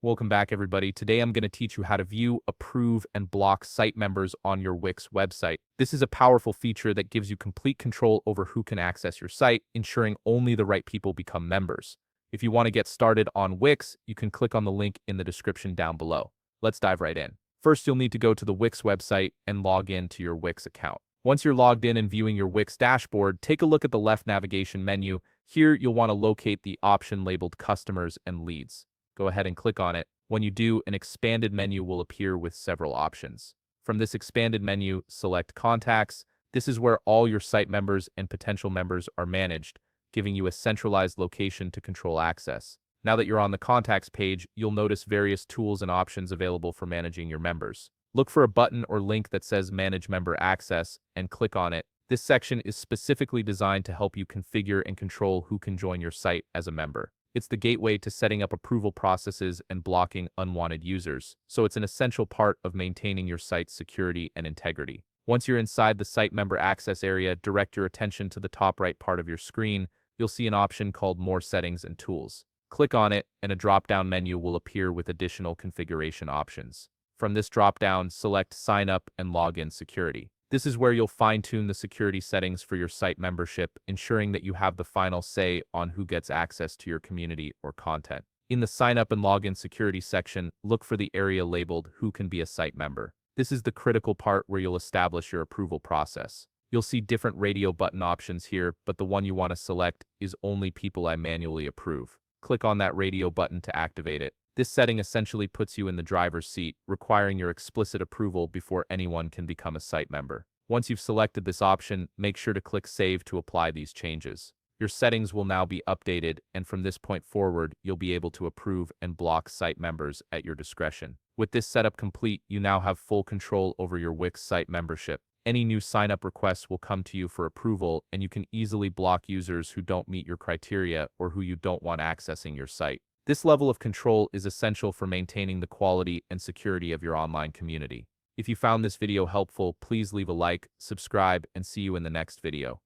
Welcome back, everybody. Today I'm going to teach you how to view, approve, and block site members on your Wix website. This is a powerful feature that gives you complete control over who can access your site, ensuring only the right people become members. If you want to get started on Wix, you can click on the link in the description down below. Let's dive right in. First, you'll need to go to the Wix website and log in to your Wix account. Once you're logged in and viewing your Wix dashboard, take a look at the left navigation menu. Here, you'll want to locate the option labeled Customers and Leads. Go ahead and click on it. When you do, an expanded menu will appear with several options. From this expanded menu, select Contacts. This is where all your site members and potential members are managed, giving you a centralized location to control access. Now that you're on the Contacts page, you'll notice various tools and options available for managing your members. Look for a button or link that says Manage Member Access and click on it. This section is specifically designed to help you configure and control who can join your site as a member. It's the gateway to setting up approval processes and blocking unwanted users, so it's an essential part of maintaining your site's security and integrity. Once you're inside the Site Member Access area, direct your attention to the top right part of your screen. You'll see an option called More Settings and Tools. Click on it, and a drop-down menu will appear with additional configuration options. From this drop-down, select Sign Up and Login Security. This is where you'll fine-tune the security settings for your site membership, ensuring that you have the final say on who gets access to your community or content. In the Sign Up and Login Security section, look for the area labeled Who Can Be a Site Member. This is the critical part where you'll establish your approval process. You'll see different radio button options here, but the one you want to select is Only People I Manually Approve. Click on that radio button to activate it. This setting essentially puts you in the driver's seat, requiring your explicit approval before anyone can become a site member. Once you've selected this option, make sure to click Save to apply these changes. Your settings will now be updated, and from this point forward, you'll be able to approve and block site members at your discretion. With this setup complete, you now have full control over your Wix site membership. Any new sign-up requests will come to you for approval, and you can easily block users who don't meet your criteria or who you don't want accessing your site. This level of control is essential for maintaining the quality and security of your online community. If you found this video helpful, please leave a like, subscribe, and see you in the next video.